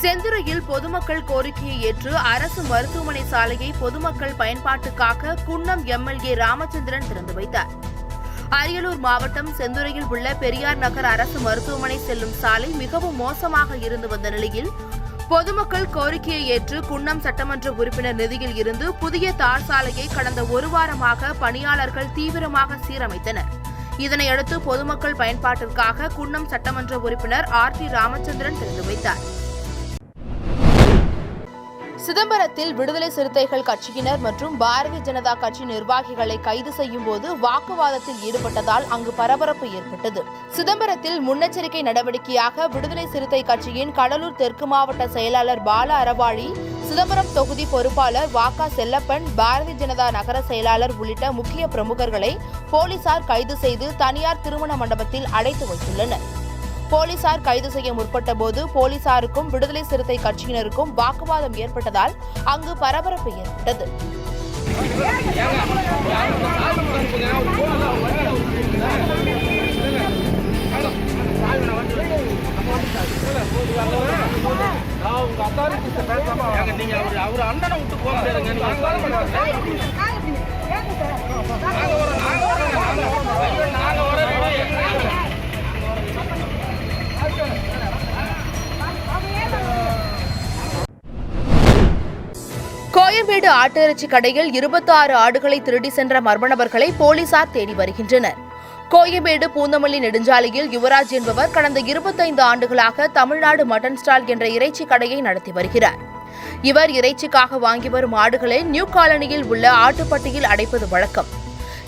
செந்துறையில் பொதுமக்கள் கோரிக்கையை ஏற்று அரசு மருத்துவமனை சாலையை பொதுமக்கள் பயன்பாட்டுக்காக குன்னம் எம்எல்ஏ ராமச்சந்திரன் திறந்து வைத்தார். அரியலூர் மாவட்டம் செந்துறையில் உள்ள பெரியார் நகர் அரசு மருத்துவமனை செல்லும் சாலை மிகவும் மோசமாக இருந்து வந்த நிலையில் பொதுமக்கள் கோரிக்கையை ஏற்று குன்னம் சட்டமன்ற உறுப்பினர் நிதியில் இருந்து புதிய தார் சாலையை கடந்த ஒரு வாரமாக பணியாளர்கள் தீவிரமாக சீரமைத்தனர். இதனையடுத்து பொதுமக்கள் பயன்பாட்டிற்காக குன்னம் சட்டமன்ற உறுப்பினர் RT ராமச்சந்திரன் திறந்து வைத்தார். சிதம்பரத்தில் விடுதலை சிறுத்தைகள் கட்சியினர் மற்றும் பாரதிய ஜனதா கட்சி நிர்வாகிகளை கைது செய்யும் போது வாக்குவாதத்தில் ஈடுபட்டதால் அங்கு பரபரப்பு ஏற்பட்டது. சிதம்பரத்தில் முன்னெச்சரிக்கை நடவடிக்கையாக விடுதலை சிறுத்தை கட்சியின் கடலூர் தெற்கு மாவட்ட செயலாளர் பால அறவாளி, சிதம்பரம் தொகுதி பொறுப்பாளர் வாக்கா செல்லப்பன், பாரதிய ஜனதா நகர செயலாளர் உள்ளிட்ட முக்கிய பிரமுகர்களை போலீசார் கைது செய்து தனியார் திருமண மண்டபத்தில் அடைத்து வைத்துள்ளனர். போலீசார் கைது செய்ய முற்பட்ட போது போலீசாருக்கும் விடுதலை சிறுத்தை கட்சியினருக்கும் வாக்குவாதம் ஏற்பட்டதால் அங்கு பரபரப்பு ஏற்பட்டது. கோயம்பேடு ஆட்டிறைச்சி கடையில் 26 ஆடுகளை திருடி சென்ற மர்ம நபர்களை போலீசார் தேடி வருகின்றனர். கோயம்பேடு பூந்தமல்லி நெடுஞ்சாலையில் யுவராஜ் என்பவர் கடந்த 25 ஆண்டுகளாக தமிழ்நாடு மட்டன் ஸ்டால் என்ற இறைச்சி கடையை நடத்தி வருகிறார். இவர் இறைச்சிக்காக வாங்கி வரும் ஆடுகளை நியூ காலனியில் உள்ள ஆட்டுப்பட்டியில் அடைப்பது வழக்கம்.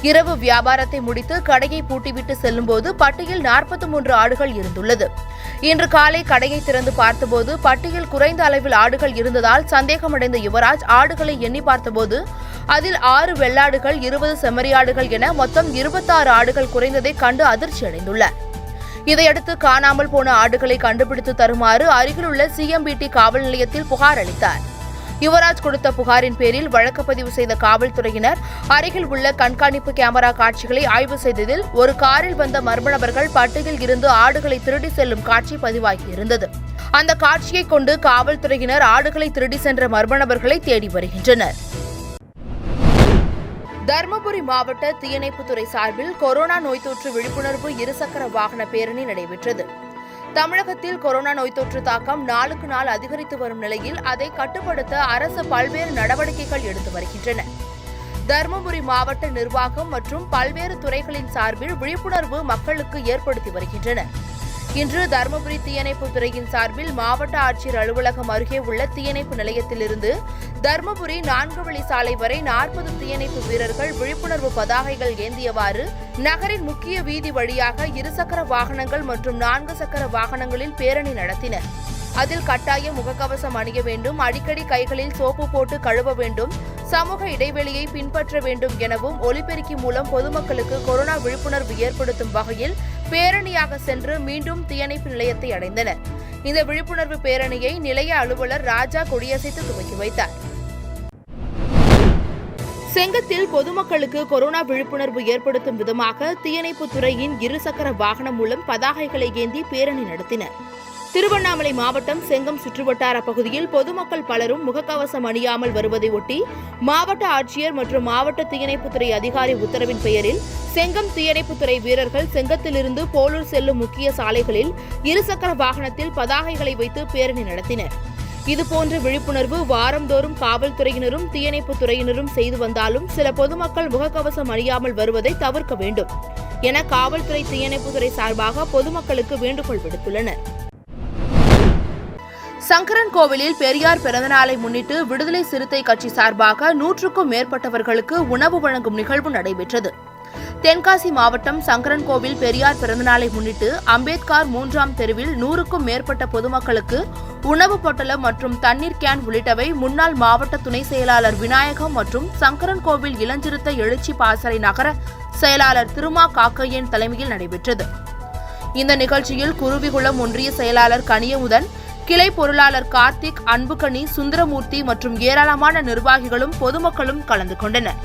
இரவு வியாபாரத்தை முடித்து கடையை பூட்டிவிட்டு செல்லும்போது பட்டியில் 43 ஆடுகள் இருந்துள்ளது. இன்று காலை கடையை திறந்து பார்த்தபோது பட்டியில் குறைந்த அளவில் ஆடுகள் இருந்ததால் சந்தேகமடைந்த யுவராஜ் ஆடுகளை எண்ணி பார்த்தபோது அதில் 6 வெள்ளாடுகள், 20 செம்மறியாடுகள் என மொத்தம் 26 ஆடுகள் குறைந்ததை கண்டு அதிர்ச்சி அடைந்துள்ளார். இதையடுத்து காணாமல் போன ஆடுகளை கண்டுபிடித்து தருமாறு அருகிலுள்ள CMBT காவல் நிலையத்தில் புகார் அளித்தார். யுவராஜ் கொடுத்த புகாரின் பேரில் வழக்குப்பதிவு செய்த காவல்துறையினர் அருகில் உள்ள கண்காணிப்பு கேமரா காட்சிகளை ஆய்வு செய்ததில் ஒரு காரில் வந்த மர்ம நபர்கள் பட்டியில் இருந்து ஆடுகளை திருடி செல்லும் காட்சி பதிவாகியிருந்தது. அந்த காட்சியை கொண்டு காவல்துறையினர் ஆடுகளை திருடி சென்ற மர்ம நபர்களை தேடி வருகின்றனர். தருமபுரி மாவட்ட தீயணைப்புத்துறை சார்பில் கொரோனா நோய் தொற்று விழிப்புணர்வு இருசக்கர வாகன பேரணி நடைபெற்றது. தமிழகத்தில் கொரோனா நோய் தொற்று தாக்கம் நாளுக்கு நாள் அதிகரித்து வரும் நிலையில் அதை கட்டுப்படுத்த அரசு பல்வேறு நடவடிக்கைகள் எடுத்து வருகின்றன. தருமபுரி மாவட்ட நிர்வாகம் மற்றும் பல்வேறு துறைகளின் சார்பில் விழிப்புணர்வு மக்களுக்கு ஏற்படுத்தி வருகின்றனர். இன்று தருமபுரி தீயணைப்பு துறையின் சார்பில் மாவட்ட ஆட்சியர் அலுவலகம் அருகே உள்ள தீயணைப்பு நிலையத்திலிருந்து தருமபுரி 4 வழி சாலை வரை 40 தீயணைப்பு வீரர்கள் விழிப்புணர்வு பதாகைகள் ஏந்தியவாறு நகரின் முக்கிய வீதி வழியாக இருசக்கர வாகனங்கள் மற்றும் 4 சக்கர வாகனங்களில் பேரணி நடத்தினர். அதில் கட்டாய முகக்கவசம் அணிய வேண்டும், அடிக்கடி கைகளில் சோப்பு போட்டு கழுவ வேண்டும், சமூக இடைவெளியை பின்பற்ற வேண்டும் எனவும் ஒலிபெருக்கி மூலம் பொதுமக்களுக்கு கொரோனா விழிப்புணர்வு ஏற்படுத்தும் வகையில் பேரணியாக சென்று மீண்டும் தீயணைப்பு நிலையத்தை அடைந்தனர். இந்த விழிப்புணர்வு பேரணியை நிலைய அலுவலர் ராஜா கொடியசைத்து துவக்கி வைத்தார். செங்கத்தில் பொதுமக்களுக்கு கொரோனா விழிப்புணர்வு ஏற்படுத்தும் விதமாக தீயணைப்பு துறையின் இருசக்கர வாகனம் மூலம் பதாகைகளை ஏந்தி பேரணி நடத்தினர். திருவண்ணாமலை மாவட்டம் செங்கம் சுற்றுவட்டார பகுதியில் பொதுமக்கள் பலரும் முகக்கவசம் அணியாமல் வருவதை ஒட்டி மாவட்ட ஆட்சியர் மற்றும் மாவட்ட தீயணைப்புத்துறை அதிகாரி உத்தரவின் பெயரில் செங்கம் தீயணைப்புத்துறை வீரர்கள் செங்கத்திலிருந்து போலூர் செல்லும் முக்கிய சாலைகளில் இருசக்கர வாகனத்தில் பதாகைகளை வைத்து பேரணி நடத்தினர். இதுபோன்ற விழிப்புணர்வு வாரந்தோறும் காவல்துறையினரும் தீயணைப்பு துறையினரும் செய்து வந்தாலும் சில பொதுமக்கள் முகக்கவசம் அணியாமல் வருவதை தவிர்க்க வேண்டும் என காவல்துறை தீயணைப்புத்துறை சார்பாக பொதுமக்களுக்கு வேண்டுகோள் விடுத்துள்ளனர். சங்கரன் கோவிலில் பெரியார் பிறந்தநாளை முன்னிட்டு விடுதலை சிறுத்தை கட்சி சார்பாக 100க்கும் மேற்பட்டவர்களுக்கு உணவு வழங்கும் நிகழ்வு நடைபெற்றது. தென்காசி மாவட்டம் சங்கரன் கோவில் பெரியார் பிறந்தநாளை முன்னிட்டு அம்பேத்கர் 3ஆம் தெருவில் 100க்கும் மேற்பட்ட பொதுமக்களுக்கு உணவு பொட்டலம் மற்றும் தண்ணீர் கேன் உள்ளிட்டவை முன்னாள் மாவட்ட துணை செயலாளர் விநாயகம் மற்றும் சங்கரன் கோவில் இளஞ்சிறுத்தை எழுச்சி பாசறை நகர செயலாளர் திருமா காக்கையன் தலைமையில் நடைபெற்றது. இந்த நிகழ்ச்சியில் குருவிகுளம் ஒன்றிய செயலாளர் கனியமுதன், கிளை பொருளாளர் கார்த்திக், அன்புகனி, சுந்தரமூர்த்தி மற்றும் ஏராளமான நிர்வாகிகளும் பொதுமக்களும் கலந்து கொண்டனர்.